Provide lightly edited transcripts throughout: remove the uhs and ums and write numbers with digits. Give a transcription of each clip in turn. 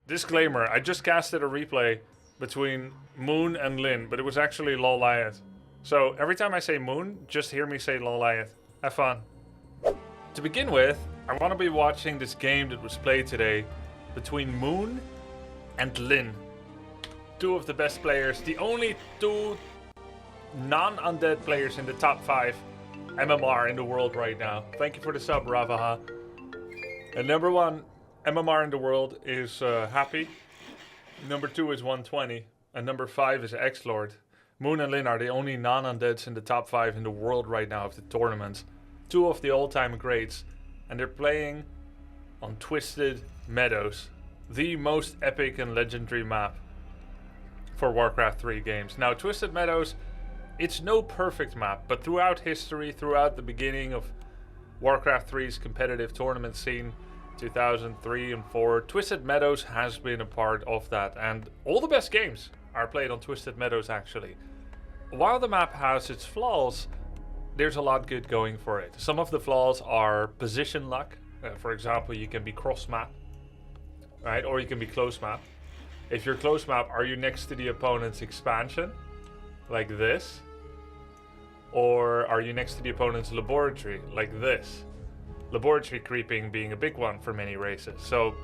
Disclaimer, I just casted a replay between Moon and Lyn, but it was actually Lawliet. So every time I say Moon, just hear me say Lawliet. Have fun. To begin with, I want to be watching this game that was played today between Moon and Lyn. Two of the best players, the only two non-undead players in the top 5 MMR in the world right now. Thank you for the sub, Ravaha. And number 1 MMR in the world is Happy. Number 2 is 120. And number 5 is X-Lord. Moon and Lyn are the only non-undeads in the top 5 in the world right now of the tournament. Two of the all-time greats. And they're playing on Twisted Meadows. The most epic and legendary map for Warcraft 3 games. Now, Twisted Meadows, it's no perfect map, but throughout history, throughout the beginning of Warcraft 3's competitive tournament scene, 2003 and 4, Twisted Meadows has been a part of that, and all the best games are played on Twisted Meadows actually. While the map has its flaws, there's a lot good going for it. Some of the flaws are position luck. For example, you can be cross map, right? Or you can be close map. If you're close map, are you next to the opponent's expansion, like this? Or are you next to the opponent's laboratory, like this? Laboratory creeping being a big one for many races. So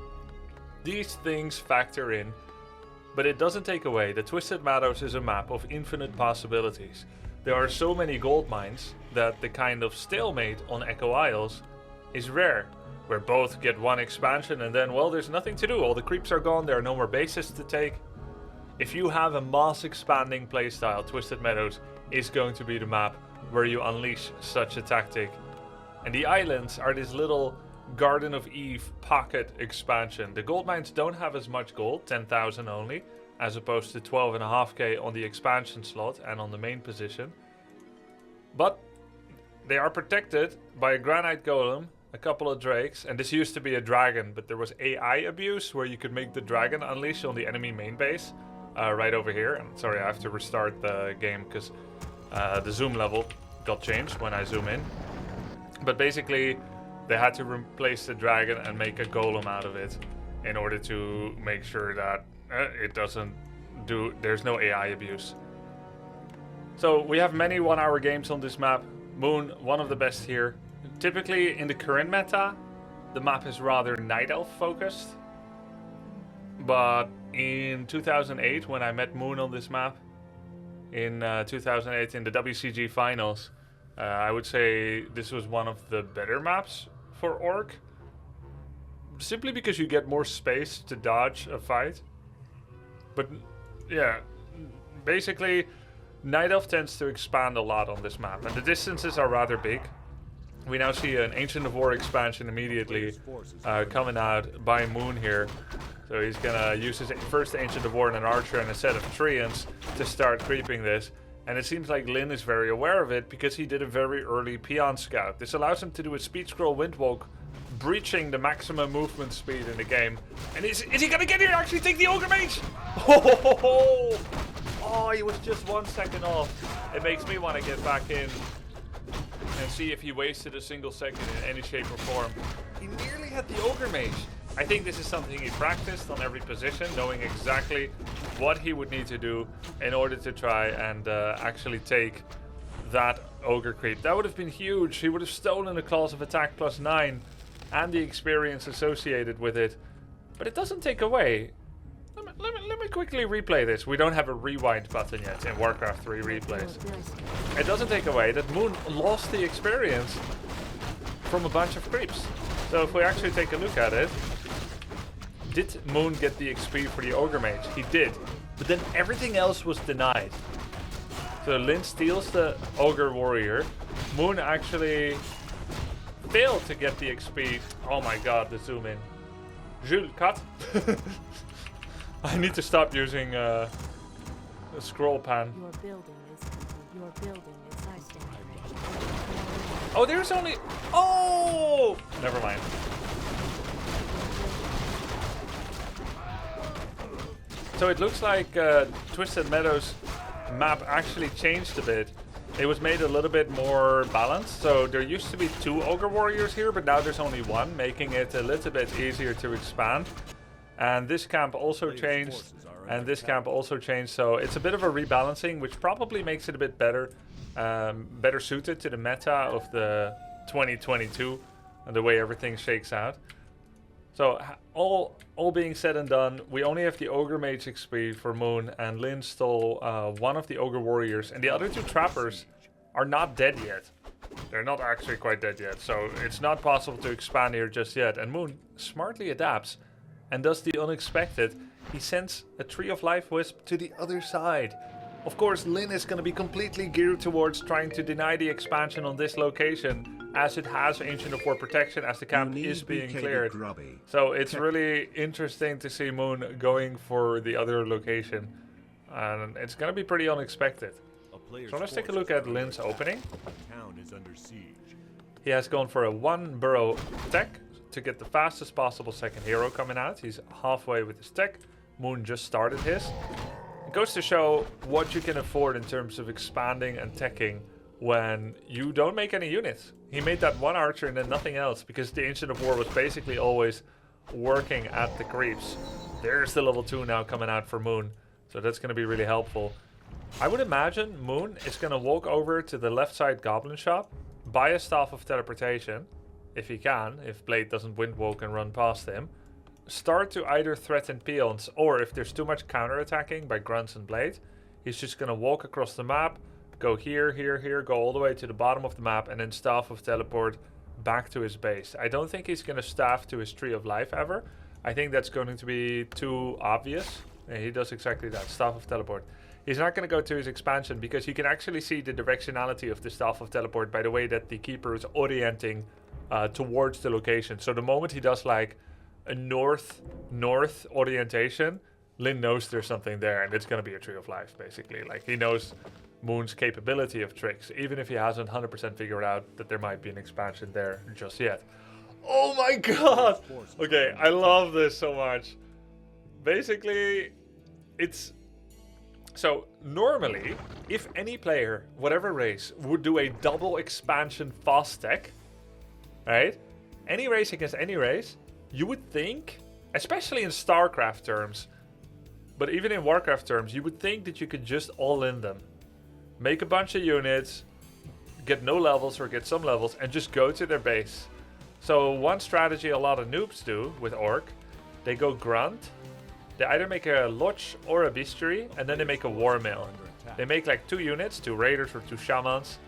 these things factor in, but it doesn't take away that Twisted Meadows is a map of infinite possibilities. There are so many gold mines that the kind of stalemate on Echo Isles is rare, where both get one expansion and then, well, there's nothing to do. All the creeps are gone, there are no more bases to take. If you have a mass expanding playstyle, Twisted Meadows is going to be the map where you unleash such a tactic. And the islands are this little Garden of Eve pocket expansion. The gold mines don't have as much gold, 10,000 only, as opposed to 12.5k on the expansion slot and on the main position. But they are protected by a granite golem, a couple of drakes, and this used to be a dragon, but there was AI abuse where you could make the dragon unleash on the enemy main base, right over here. And sorry, I have to restart the game because the zoom level got changed when I zoom in. But basically, they had to replace the dragon and make a golem out of it in order to make sure that it doesn't do, there's no AI abuse. So we have many 1-hour games on this map. Moon, one of the best here. Typically in the current meta, the map is rather Night Elf focused. But in 2008, when I met Moon on this map, in 2008 in the WCG finals, I would say this was one of the better maps for Orc. Simply because you get more space to dodge a fight. But yeah, basically Night Elf tends to expand a lot on this map, and the distances are rather big. We now see an Ancient of War expansion immediately coming out by Moon here. So he's gonna use his first Ancient of War and an Archer and a set of Treants to start creeping this. And it seems like Lyn is very aware of it because he did a very early Peon Scout. This allows him to do a Speed Scroll Windwalk, breaching the maximum movement speed in the game. And is he gonna get here and actually take the Ogre Mage? Oh, he was just 1 second off. It makes me want to get back in and see if he wasted a single second in any shape or form. He nearly had the Ogre Mage. I think this is something he practiced on every position, knowing exactly what he would need to do in order to try and actually take that Ogre creep. That would have been huge. He would have stolen a clause of attack +9 and the experience associated with it. But it doesn't take away. Let me quickly replay this. We don't have a rewind button yet in Warcraft 3 replays. It doesn't take away that Moon lost the experience from a bunch of creeps. So if we actually take a look at it, did Moon get the XP for the Ogre Mage? He did. But then everything else was denied. So Lyn steals the Ogre Warrior. Moon actually failed to get the XP. Oh my god, the zoom in. Jules, cut. I need to stop using a scroll pan. Your building is nice. Oh, there's only... Oh! Never mind. So it looks like Twisted Meadows map actually changed a bit. It was made a little bit more balanced. So there used to be 2 Ogre Warriors here, but now there's only 1, making it a little bit easier to expand. And this camp also changed, and this camp also changed. So it's a bit of a rebalancing, which probably makes it a bit better, better suited to the meta of the 2022 and the way everything shakes out. So all being said and done, we only have the Ogre Mage XP for Moon, and Lyn stole one of the Ogre Warriors, and the other two Trappers are not dead yet. They're not actually quite dead yet, so it's not possible to expand here just yet. And Moon smartly adapts and does the unexpected. He sends a Tree of Life Wisp to the other side. Of course, Lyn is going to be completely geared towards trying to deny the expansion on this location, as it has Ancient of War protection, as the camp is being cleared. Grubby. So it's really interesting to see Moon going for the other location. And it's going to be pretty unexpected. So let's take a look at Lyn's opening. Town is under siege. He has gone for a 1 burrow tech to get the fastest possible second hero coming out. He's halfway with his tech. Moon just started his. It goes to show what you can afford in terms of expanding and teching when you don't make any units. He made that 1 archer and then nothing else, because the Ancient of War was basically always working at the creeps. There's the level 2 now coming out for Moon, so that's going to be really helpful. I would imagine Moon is going to walk over to the left side goblin shop, buy a Staff of Teleportation, if he can, if Blade doesn't windwalk and run past him. Start to either threaten peons, or if there's too much counterattacking by Grunts and Blade, he's just going to walk across the map, go here, here, here, go all the way to the bottom of the map, and then Staff of Teleport back to his base. I don't think he's going to staff to his Tree of Life ever. I think that's going to be too obvious. And he does exactly that, Staff of Teleport. He's not going to go to his expansion, because you can actually see the directionality of the Staff of Teleport by the way that the Keeper is orienting towards the location. So the moment he does like a north orientation, Lyn knows there's something there, and it's going to be a Tree of Life, basically. Like, he knows Moon's capability of tricks, even if he hasn't 100% figured out that there might be an expansion there just yet. Oh my god! Okay, I love this so much. Basically, it's... So, normally, if any player, whatever race, would do a double expansion fast tech, right? Any race against any race, you would think, especially in StarCraft terms, but even in Warcraft terms, you would think that you could just all in them. Make a bunch of units, get no levels or get some levels, and just go to their base. So one strategy a lot of noobs do with Orc, they go Grunt, they either make a Lodge or a Bestiary, and then they make a War Mill. They make like 2 units, 2 Raiders or 2 Shamans,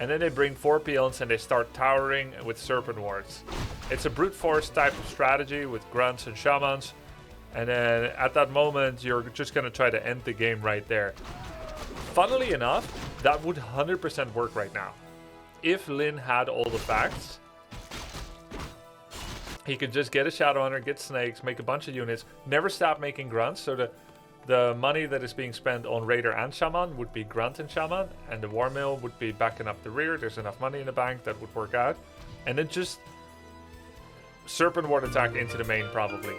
and then they bring 4 peons and they start towering with Serpent Wards. It's a brute force type of strategy with Grunts and Shamans, and then at that moment you're just going to try to end the game right there. Funnily enough, that would 100% work right now. If Lyn had all the facts, he could just get a Shadowhunter, get snakes, make a bunch of units, never stop making Grunts, so the money that is being spent on Raider and Shaman would be Grunt and Shaman, and the War Mill would be backing up the rear. There's enough money in the bank, that would work out. And then just Serpent Ward attack into the main, probably.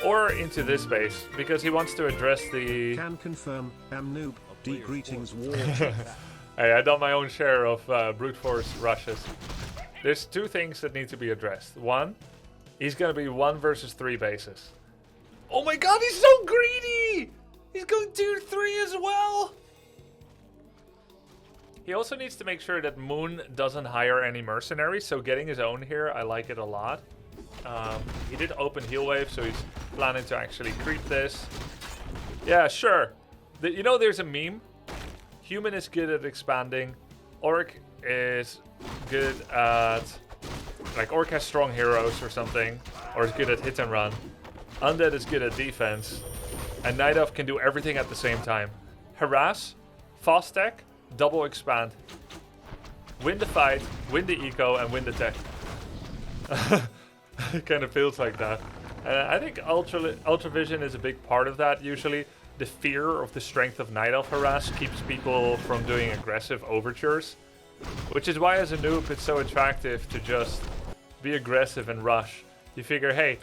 Or into this base, because he wants to address the... Can confirm, am noob, greetings war. Hey, I've done my own share of brute force rushes. There's 2 things that need to be addressed. One, he's going to be 1 versus 3 bases. Oh my god, he's so greedy! He's going tier 3 as well! He also needs to make sure that Moon doesn't hire any mercenaries, so getting his own here, I like it a lot. He did open Heal Wave, so he's planning to actually creep this. Yeah, sure. You know, there's a meme. Human is good at expanding. Orc is good at... Like, Orc has strong heroes or something. Or is good at hit and run. Undead is good at defense. And Night Elf can do everything at the same time. Harass, fast tech, double expand. Win the fight, win the eco, and win the tech. It kind of feels like that. I think Ultra Vision is a big part of that, usually. The fear of the strength of Night Elf Harass keeps people from doing aggressive overtures. Which is why, as a noob, it's so attractive to just be aggressive and rush. You figure, hey,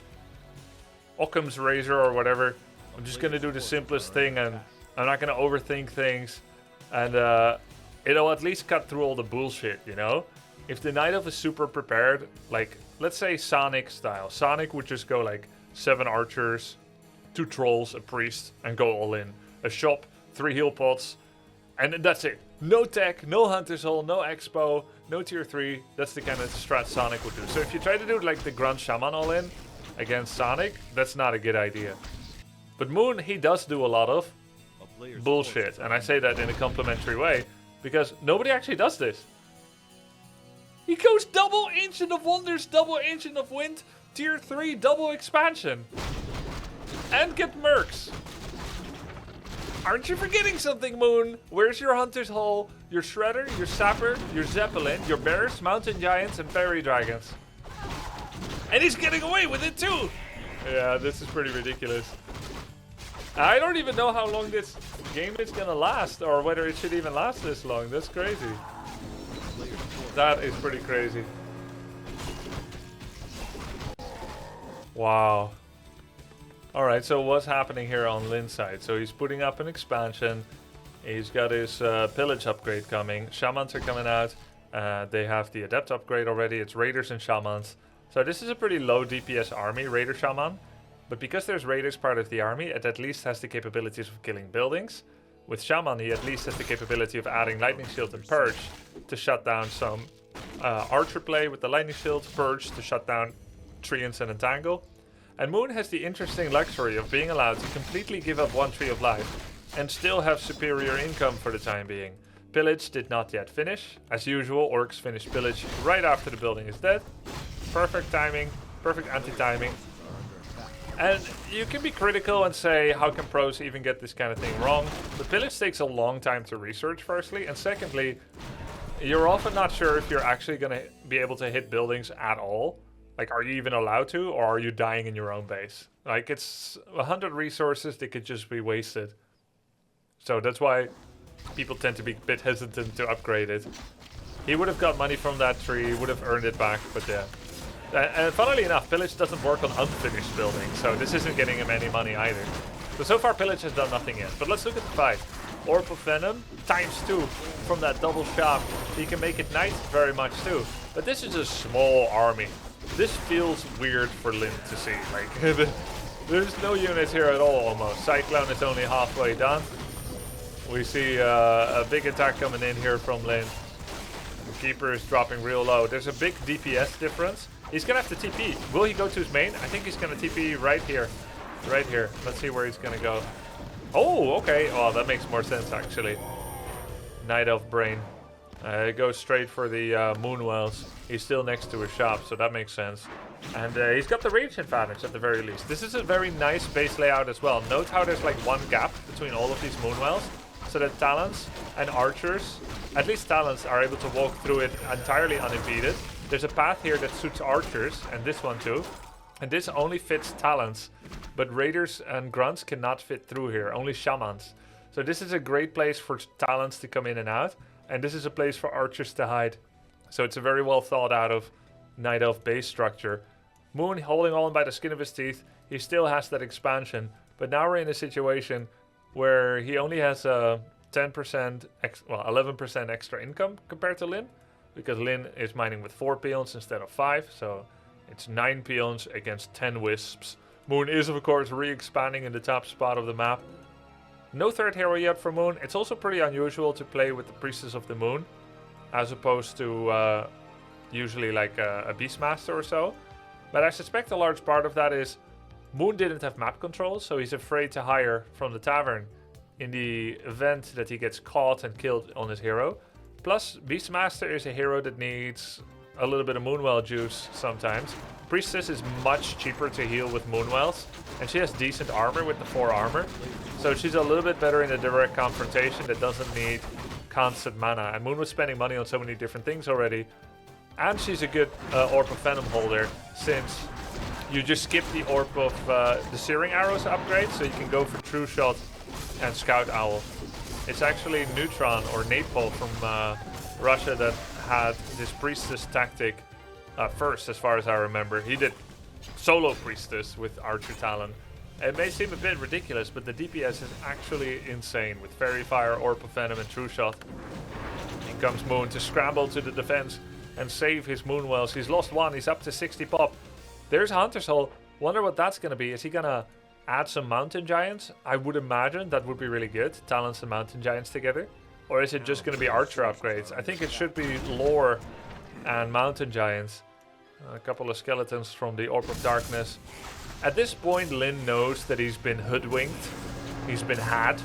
Occam's Razor or whatever, I'm just going to do the simplest thing and I'm not going to overthink things. And it'll at least cut through all the bullshit, you know? If the Night Elf is super prepared, like, let's say Sonic style. Sonic would just go like 7 archers, 2 trolls, a priest, and go all in. A shop, 3 heal pots, and that's it. No tech, no Hunter's Hall, no Expo, no tier 3. That's the kind of strat Sonic would do. So if you try to do like the Grunt Shaman all in against Sonic, that's not a good idea. But Moon, he does do a lot of bullshit. And I say that in a complimentary way, because nobody actually does this. He goes double Ancient of Wonders, double Ancient of Wind, tier 3, double expansion. And get mercs. Aren't you forgetting something, Moon? Where's your Hunter's Hall, your Shredder, your Sapper, your Zeppelin, your Bears, Mountain Giants, and Fairy Dragons? And he's getting away with it too! Yeah, this is pretty ridiculous. I don't even know how long this game is gonna last, or whether it should even last this long. That's crazy. That is pretty crazy. Wow. Alright, so what's happening here on Lyn's side? So he's putting up an expansion. He's got his pillage upgrade coming. Shamans are coming out. They have the adept upgrade already. It's raiders and shamans. So this is a pretty low DPS army, raider shaman. But because there's raiders part of the army, it at least has the capabilities of killing buildings. With shaman, he at least has the capability of adding lightning shield and purge to shut down some archer play with the lightning shield, purge to shut down treants and entangle. And Moon has the interesting luxury of being allowed to completely give up 1 tree of life and still have superior income for the time being. Pillage did not yet finish. As usual, orcs finish pillage right after the building is dead. Perfect timing, perfect anti-timing. And you can be critical and say, how can pros even get this kind of thing wrong? But pillage takes a long time to research, firstly. And secondly, you're often not sure if you're actually going to be able to hit buildings at all. Like, are you even allowed to, or are you dying in your own base? Like, it's 100 resources that could just be wasted. So that's why people tend to be a bit hesitant to upgrade it. He would have got money from that tree, would have earned it back, but yeah. And funnily enough, Pillage doesn't work on unfinished buildings, so this isn't getting him any money either. So far Pillage has done nothing yet, but let's look at the fight. Orb of Venom, ×2 from that double shot. He can make it night very much too. But this is a small army. This feels weird for Lyn to see. Like, there's no units here at all almost. Cyclone is only halfway done. We see a big attack coming in here from Lyn. The Keeper is dropping real low. There's a big DPS difference. He's gonna have to TP. Will he go to his main? I think he's gonna TP right here. Right here. Let's see where he's gonna go. Oh, okay. Oh, that makes more sense actually. Night Elf Brain. Goes straight for the Moonwells. He's still next to his shop, so that makes sense. And he's got the range advantage at the very least. This is a very nice base layout as well. Note how there's like one gap between all of these Moonwells, so that Talons and Archers, at least Talons, are able to walk through it entirely unimpeded. There's a path here that suits Archers, and this one too. And this only fits Talons, but Raiders and Grunts cannot fit through here, only Shamans. So this is a great place for Talons to come in and out, and this is a place for Archers to hide. So it's a very well thought out of Night Elf base structure. Moon holding on by the skin of his teeth. He still has that expansion, but now we're in a situation where he only has a 11% extra income compared to Lyn, because Lyn is mining with 4 peons instead of 5, so it's 9 peons against 10 wisps. Moon is of course re-expanding in the top spot of the map. No third hero yet for Moon. It's also pretty unusual to play with the Priestess of the Moon, as opposed to usually like a Beastmaster or so. But I suspect a large part of that is Moon didn't have map control, so he's afraid to hire from the tavern in the event that he gets caught and killed on his hero. Plus, Beastmaster is a hero that needs a little bit of Moonwell juice sometimes. Priestess is much cheaper to heal with Moonwells, and she has decent armor with the 4 armor. So she's a little bit better in a direct confrontation that doesn't need constant mana. And Moon was spending money on so many different things already. And she's a good Orb of Venom holder, since you just skip the Orb of the Searing Arrows upgrade, so you can go for True Shot and Scout Owl. It's actually Neutron or Napalm from Russia that had this Priestess tactic first, as far as I remember. He did solo Priestess with Archer Talon. It may seem a bit ridiculous, but the DPS is actually insane with Fairy Fire, Orb of Venom, and True Shot. In comes Moon to scramble to the defense and save his Moonwells. He's lost 1, he's up to 60 pop. There's a Hunter's Hole. Wonder what that's going to be. Is he going to add some mountain giants, I would imagine that would be really good. Talents and mountain giants together. Or is it just going to be archer upgrades? I think it should be lore and mountain giants. A couple of skeletons from the Orb of Darkness. At this point, Lyn knows that he's been hoodwinked. He's been had.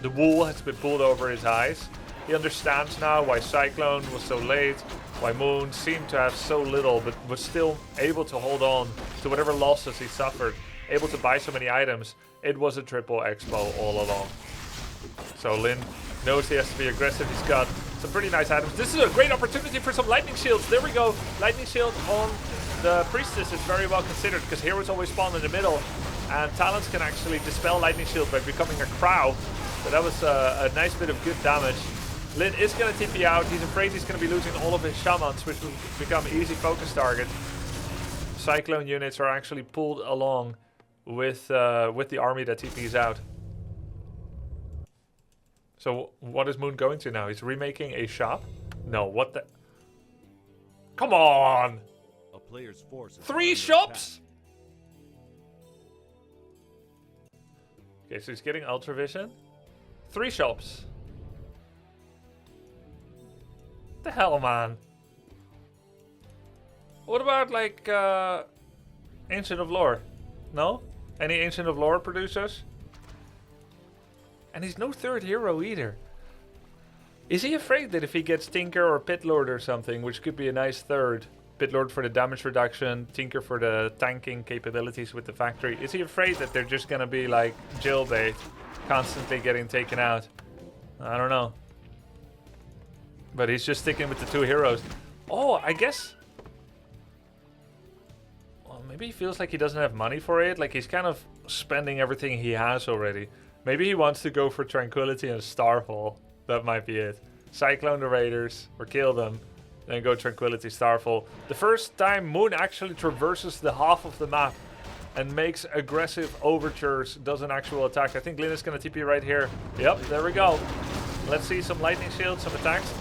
The wool has been pulled over his eyes. He understands now why Cyclone was so late, why Moon seemed to have so little, but was still able to hold on to whatever losses he suffered, able to buy so many items. It was a triple expo all along. So Lyn knows he has to be aggressive. He's got some pretty nice items. This is a great opportunity for some lightning shields. There we go. Lightning shield on the priestess is very well considered because heroes always spawn in the middle, and talents can actually dispel lightning shield by becoming a crow. So that was a nice bit of good damage. Lyn is going to TP out. He's afraid he's going to be losing all of his shamans, which will become easy focus target. Cyclone units are actually pulled along with the army that TPs out. So what is Moon going to now? He's remaking a shop? No, what the... Come on! A player's force is 3 under shops? Okay, so he's getting Ultra Vision. 3 shops. What the hell, man? What about, like, Ancient of Lore? No? Any Ancient of Lore producers? And he's no 3rd hero either. Is he afraid that if he gets Tinker or Pit Lord or something, which could be a nice 3rd, Pit Lord for the damage reduction, Tinker for the tanking capabilities with the factory, is he afraid that they're just gonna be like jailbait, constantly getting taken out? I don't know. But he's just sticking with the 2 heroes. Oh, I guess... Well, maybe he feels like he doesn't have money for it. Like he's kind of spending everything he has already. Maybe he wants to go for Tranquility and Starfall. That might be it. Cyclone the Raiders, or kill them. Then go Tranquility, Starfall. The first time Moon actually traverses the half of the map and makes aggressive overtures, does an actual attack. I think Lyn is going to TP right here. Yep, there we go. Let's see some lightning shields, some attacks.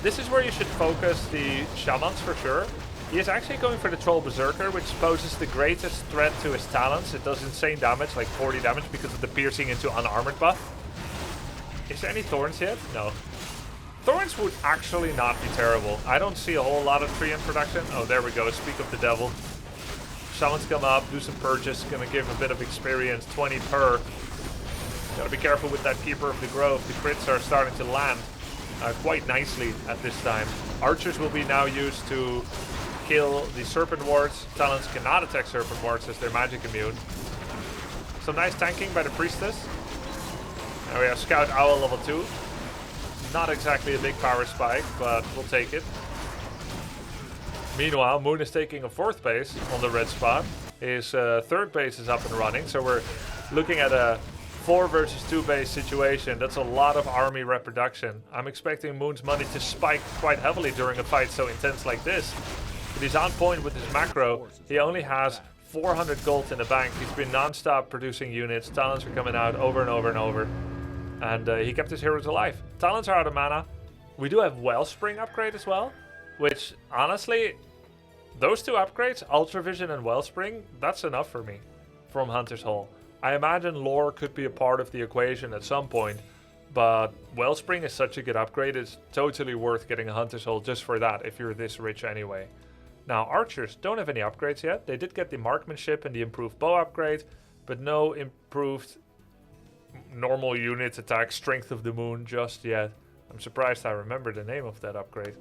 This is where you should focus the shamans for sure. He is actually going for the Troll Berserker, which poses the greatest threat to his talents. It does insane damage, like 40 damage, because of the piercing into unarmored buff. Is there any Thorns yet? No. Thorns would actually not be terrible. I don't see a whole lot of tree in production. Oh, there we go. Speak of the devil. Shamans come up, do some purges. Gonna give a bit of experience, 20 per. Gotta be careful with that Keeper of the Grove. The crits are starting to land quite nicely at this time. Archers will be now used to kill the Serpent Wards. Talents cannot attack Serpent Wards as they're magic immune. Some nice tanking by the Priestess. Now we have Scout Owl level 2. Not exactly a big power spike, but we'll take it. Meanwhile, Moon is taking a 4th base on the red spot. His 3rd base is up and running, so we're looking at a 4 versus 2 base situation. That's a lot of army reproduction. I'm expecting Moon's money to spike quite heavily during a fight so intense like this. But he's on point with his macro. He only has 400 gold in the bank. He's been non-stop producing units. Talents are coming out over and over and over. And he kept his heroes alive. Talents are out of mana. We do have Wellspring upgrade as well. Which, honestly, those 2 upgrades, Ultra Vision and Wellspring, that's enough for me from Hunter's Hall. I imagine lore could be a part of the equation at some point. But Wellspring is such a good upgrade. It's totally worth getting a Hunter's Hall just for that if you're this rich anyway. Now, archers don't have any upgrades yet. They did get the marksmanship and the improved bow upgrade, but no improved normal unit attack strength of the moon just yet. I'm surprised I remember the name of that upgrade.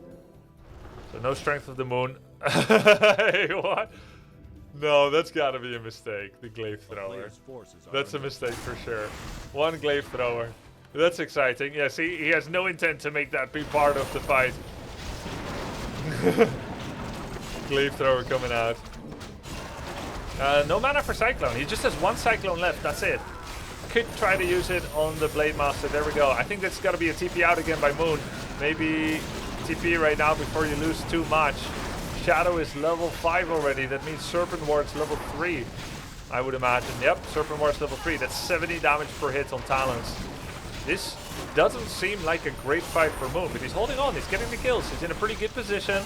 So no strength of the moon. Hey, what? No, that's gotta be a mistake. The glaive thrower. That's a mistake for sure. 1 glaive thrower. That's exciting. Yeah, see, he has no intent to make that be part of the fight. Glaive thrower coming out. No mana for Cyclone. He just has 1 Cyclone left. That's it. Could try to use it on the Blade Master. There we go. I think that's got to be a TP out again by Moon. Maybe TP right now before you lose too much. Shadow is level 5 already. That means Serpent Ward's level 3. I would imagine. Yep, Serpent Ward's level 3. That's 70 damage per hit on Talons. This doesn't seem like a great fight for Moon, but he's holding on. He's getting the kills. He's in a pretty good position.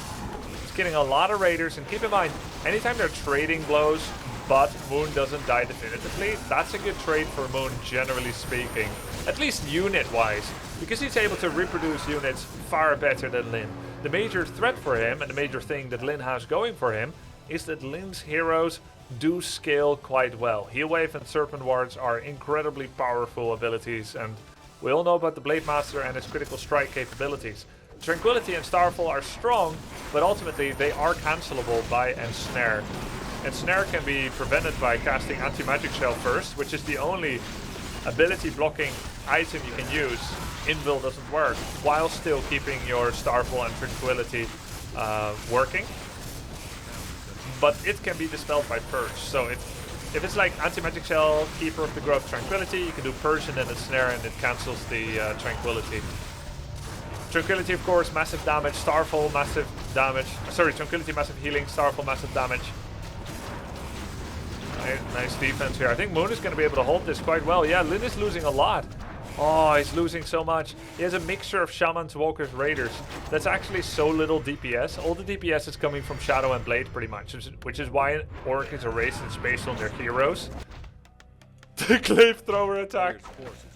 He's getting a lot of raiders. And keep in mind, anytime they're trading blows, but Moon doesn't die definitively. That's a good trait for Moon, generally speaking. At least unit-wise, because he's able to reproduce units far better than Lyn. The major threat for him, and the major thing that Lyn has going for him, is that Lyn's heroes do scale quite well. Heal Wave and Serpent Wards are incredibly powerful abilities, and we all know about the Blade Master and his critical strike capabilities. Tranquility and Starfall are strong, but ultimately they are cancelable by Ensnare. Ensnare can be prevented by casting Anti-Magic Shell first, which is the only ability blocking item you can use. Invul doesn't work, while still keeping your Starfall and Tranquility working. But it can be dispelled by Purge. So if it's like Anti-Magic Shell, Keeper of the Grove, Tranquility, you can do Purge and then Ensnare and it cancels the Tranquility. Tranquility, of course, massive damage. Starfall, massive damage. Sorry, Tranquility, massive healing. Starfall, massive damage. Nice defense here. I think Moon is going to be able to hold this quite well. Yeah, Lyn is losing a lot. Oh, he's losing so much. He has a mixture of Shamans, Walkers, Raiders. That's actually so little DPS. All the DPS is coming from Shadow and Blade, pretty much. Which is why Orc is erased and based on their heroes. The Glaive Thrower attack.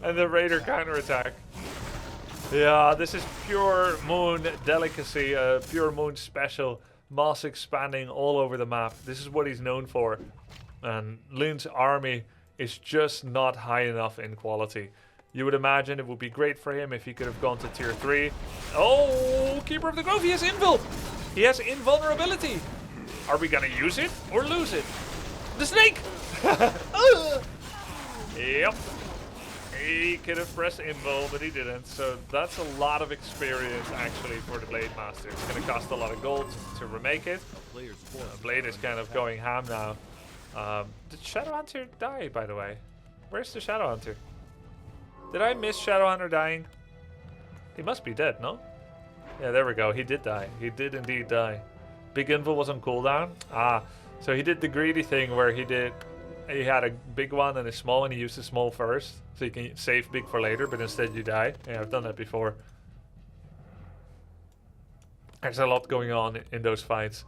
And the Raider counter attack. Yeah, this is pure Moon delicacy. Pure Moon special. Mass expanding all over the map. This is what he's known for. And Lyn's army is just not high enough in quality. You would imagine it would be great for him if he could have gone to tier 3. Oh, Keeper of the Grove, he has invul! He has invulnerability! Are we gonna use it or lose it? The snake! Yep. He could have pressed invul, but he didn't. So that's a lot of experience actually for the Blade Master. It's gonna cost a lot of gold to remake it. Blade is kind of going ham now. Did Shadowhunter die, by the way? Where's the Shadowhunter? Did I miss Shadowhunter dying? He must be dead, no? Yeah, there we go. He did die. He did indeed die. Big Invul was on cooldown. Ah, so he did the greedy thing where he had a big one and a small, and he used the small first. So you can save big for later, but instead you die. Yeah, I've done that before. There's a lot going on in those fights.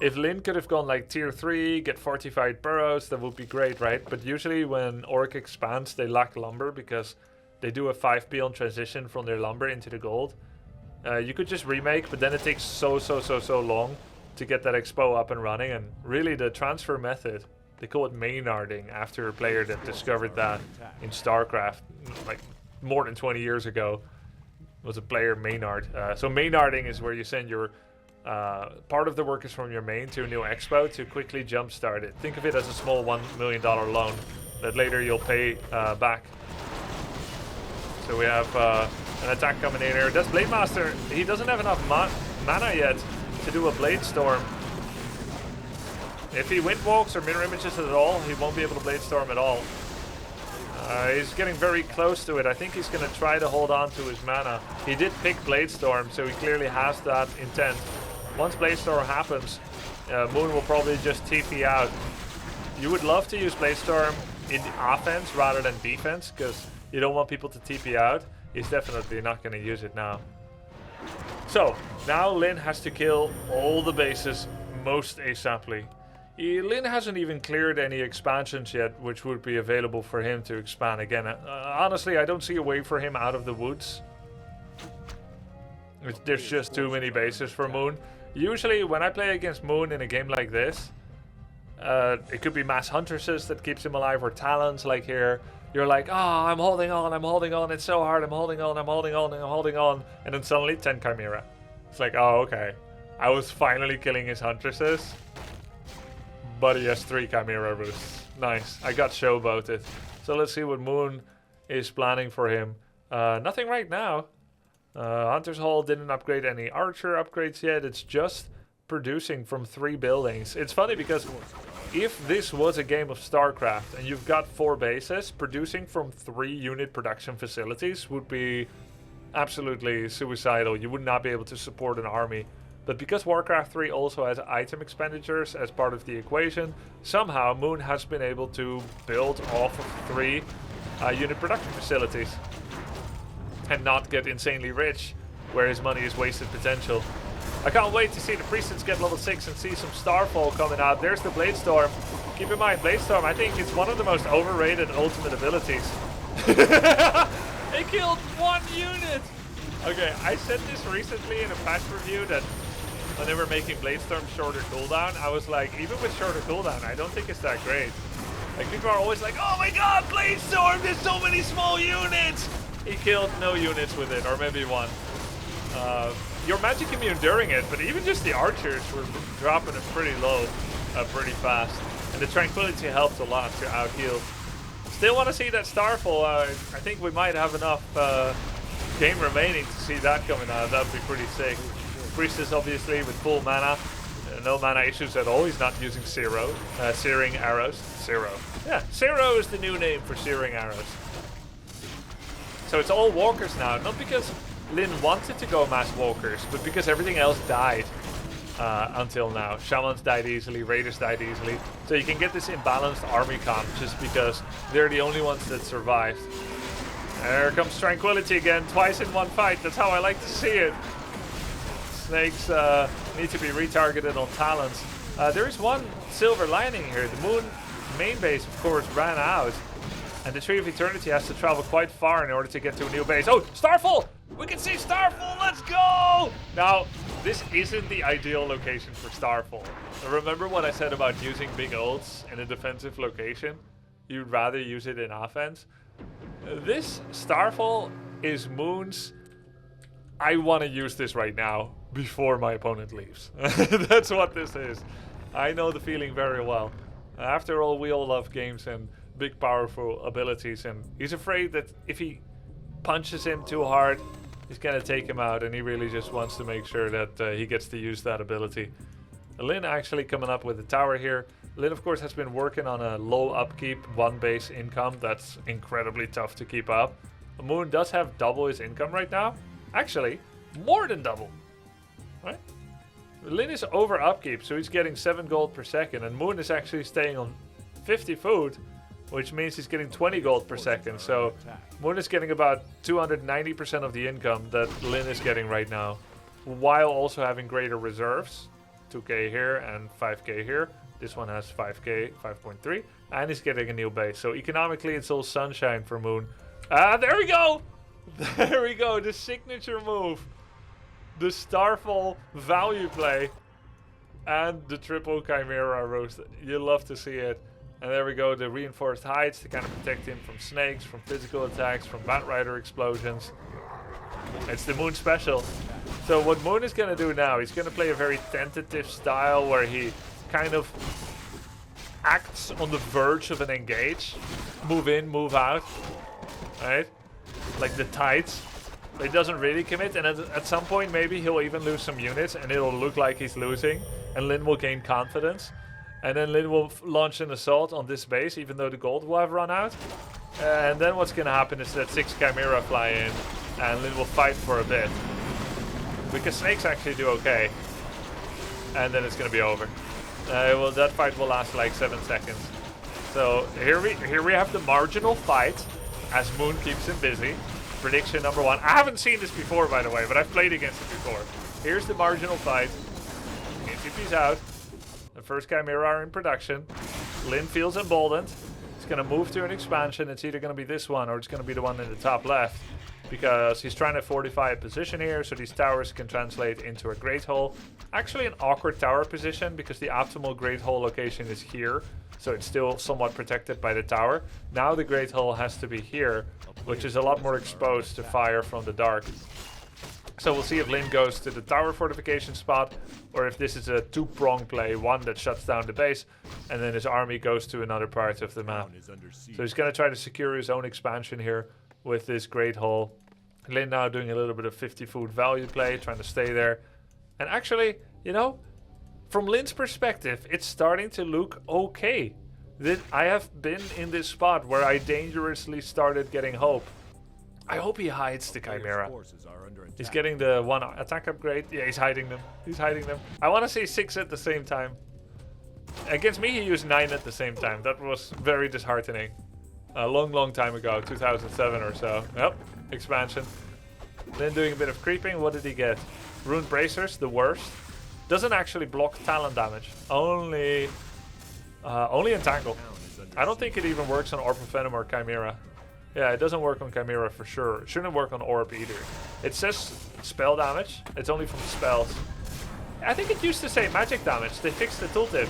If Lyn could have gone like tier 3, get fortified burrows, that would be great, right? But usually when Orc expands, they lack lumber because they do a 5 peon transition from their lumber into the gold. You could just remake, but then it takes so long to get that expo up and running. And really the transfer method, they call it Maynarding after a player that discovered that in StarCraft like more than 20 years ago. Was a player Maynard. So Maynarding is where you send your part of the workers from your main to a new expo to quickly jumpstart it. Think of it as a small $1 million loan that later you'll pay back. So we have an attack coming in here. That's Blade Master. He doesn't have enough mana yet to do a Blade Storm. If he wind walks or mirror images at all, he won't be able to Blade Storm at all. He's getting very close to it. I think he's going to try to hold on to his mana. He did pick Blade Storm, so he clearly has that intent. Once Blade Storm happens, Moon will probably just TP out. You would love to use Blade Storm in offense rather than defense, because you don't want people to TP out. He's definitely not going to use it now. So, now Lyn has to kill all the bases most ASAPly. Lyn hasn't even cleared any expansions yet, which would be available for him to expand again. Honestly, I don't see a way for him out of the woods. There's just too many bases for Moon. Usually, when I play against Moon in a game like this, it could be Mass Huntresses that keeps him alive, or Talons like here. You're like, oh, I'm holding on, it's so hard, I'm holding on. And then suddenly, 10 Chimera. It's like, oh, okay. I was finally killing his Huntresses. But he has 3 Chimera boosts. Nice. I got showboated. So let's see what Moon is planning for him. Nothing right now. Hunter's Hall didn't upgrade any Archer upgrades yet. It's just producing from 3 buildings. It's funny because if this was a game of StarCraft and you've got 4 bases, producing from 3 unit production facilities would be absolutely suicidal. You would not be able to support an army. But because Warcraft 3 also has item expenditures as part of the equation, somehow Moon has been able to build off of 3 unit production facilities and not get insanely rich where his money is wasted potential. I can't wait to see the Priestess get level 6 and see some Starfall coming out. There's the Blade Storm. Keep in mind, Blade Storm, I think it's one of the most overrated ultimate abilities. It killed 1 unit! Okay, I said this recently in a patch review that when they were making Blade Storm shorter cooldown, I was like, even with shorter cooldown, I don't think it's that great. Like, people are always like, oh my god, Blade Storm, there's so many small units! He killed no units with it, or maybe 1. Your magic immune during it, but even just the archers were dropping it pretty low, pretty fast. And the Tranquility helped a lot to out-heal. Still want to see that Starfall. I think we might have enough game remaining to see that coming out. That would be pretty sick. Priestess obviously with full mana. No mana issues at all. He's not using Searing Arrows. Zero. Yeah, Zero is the new name for Searing Arrows. So it's all walkers now. Not because Lyn wanted to go mass walkers, but because everything else died until now. Shamans died easily, Raiders died easily. So you can get this imbalanced army comp just because they're the only ones that survived. There comes Tranquility again, twice in one fight. That's how I like to see it. Snakes need to be retargeted on talents. There is one silver lining here. The Moon main base, of course, ran out. And the Tree of Eternity has to travel quite far in order to get to a new base. Oh, Starfall! We can see Starfall! Let's go! Now, this isn't the ideal location for Starfall. Remember what I said about using big ults in a defensive location? You'd rather use it in offense. This Starfall is Moon's... I want to use this right now, before my opponent leaves. That's what this is. I know the feeling very well. After all, we all love games and big powerful abilities, and he's afraid that if he punches him too hard, he's gonna take him out, and he really just wants to make sure that he gets to use that ability. Lyn actually coming up with the tower here. Lyn, of course, has been working on a low upkeep, 1 base income. That's incredibly tough to keep up. Moon does have double his income right now. Actually, more than double. Right? Lyn is over upkeep, so he's getting 7 gold per second, and Moon is actually staying on 50 food, which means he's getting 20 gold per second. So Moon is getting about 290% of the income that Lyn is getting right now, while also having greater reserves. 2k here and 5k here. This one has 5k, 5.3, and he's getting a new base. So economically, it's all sunshine for Moon. There we go! There we go, the signature move. The Starfall value play and the triple Chimera roast. You love to see it. And there we go, the reinforced hides to kind of protect him from snakes, from physical attacks, from Batrider explosions. It's the Moon special. So what Moon is going to do now, he's going to play a very tentative style where he kind of acts on the verge of an engage. Move in, move out. Right? Like the tides. But he doesn't really commit, and at some point maybe he'll even lose some units and it'll look like he's losing, and Lyn will gain confidence. And then Lyn will launch an assault on this base, even though the gold will have run out. And then what's going to happen is that 6 Chimera fly in, and Lyn will fight for a bit. Because snakes actually do okay. And then it's going to be over. Well, that fight will last like 7 seconds. So here we have the marginal fight, as Moon keeps him busy. Prediction number 1. I haven't seen this before, by the way, but I've played against it before. Here's the marginal fight. NTP's out. The first Chimera are in production. Lyn feels emboldened. He's going to move to an expansion. It's either going to be this one or it's going to be the one in the top left. Because he's trying to fortify a position here so these towers can translate into a Great Hole. Actually an awkward tower position because the optimal Great Hole location is here. So it's still somewhat protected by the tower. Now the Great Hole has to be here, which is a lot more exposed to fire from the dark. So we'll see if Lyn goes to the tower fortification spot, or if this is a 2-prong play, one that shuts down the base, and then his army goes to another part of the map. So he's going to try to secure his own expansion here with this Great Hole. Lyn now doing a little bit of 50 food value play, trying to stay there. And actually, you know, from Lyn's perspective, it's starting to look okay. I have been in this spot where I dangerously started getting hope. I hope he hides the Chimera. He's getting the 1 attack upgrade. Yeah, he's hiding them. He's hiding them. I want to say 6 at the same time. Against me, he used 9 at the same time. That was very disheartening. A long time ago, 2007 or so. Yep, expansion. Then doing a bit of creeping. What did he get? Rune Bracers, the worst. Doesn't actually block talent damage. Only Entangle. I don't think it even works on Orb of Venom or Chimera. Yeah, it doesn't work on Chimera for sure. It shouldn't work on Orb either. It says spell damage. It's only from spells. I think it used to say magic damage. They fixed the tooltip.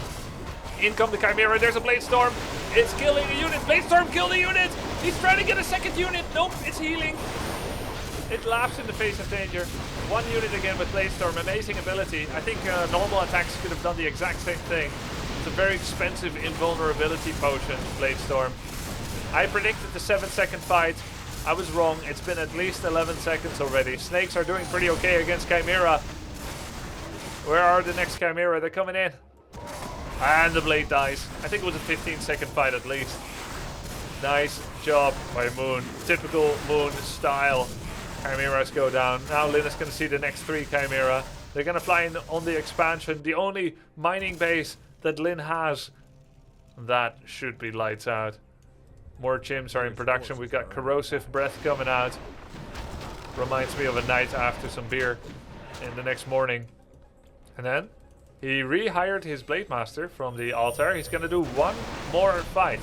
In come the Chimera. There's a Blade Storm. It's killing a unit. Blade Storm killed a unit. He's trying to get a second unit. Nope, it's healing. It laughs in the face of danger. One unit again with Blade Storm. Amazing ability. I think normal attacks could have done the exact same thing. It's a very expensive invulnerability potion, Blade Storm. I predicted the 7-second fight. I was wrong. It's been at least 11 seconds already. Snakes are doing pretty okay against Chimera. Where are the next Chimera? They're coming in. And the blade dies. I think it was a 15-second fight at least. Nice job by Moon. Typical Moon style. Chimeras go down. Now Lyn is going to see the next 3 Chimera. They're going to fly in on the expansion. The only mining base that Lyn has. That should be lights out. More chimps are in production. We've got Corrosive Breath coming out. Reminds me of a night after some beer in the next morning. And then he rehired his Blade Master from the altar. He's going to do one more fight.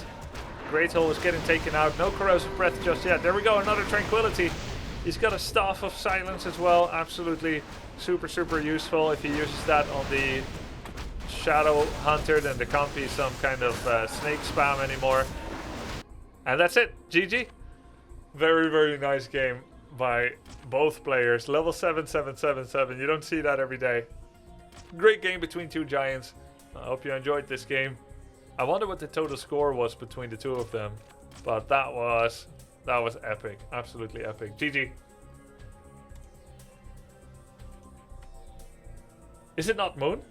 Great Hole is getting taken out. No Corrosive Breath just yet. There we go. Another Tranquility. He's got a Staff of Silence as well. Absolutely super, super useful. If he uses that on the Shadow Hunter, then there can't be some kind of snake spam anymore. And that's it. GG. Very, very nice game by both players. Level 7, 7, 7, 7. You don't see that every day. Great game between two giants. I hope you enjoyed this game. I wonder what the total score was between the two of them. But that was epic. Absolutely epic. GG. Is it not Moon?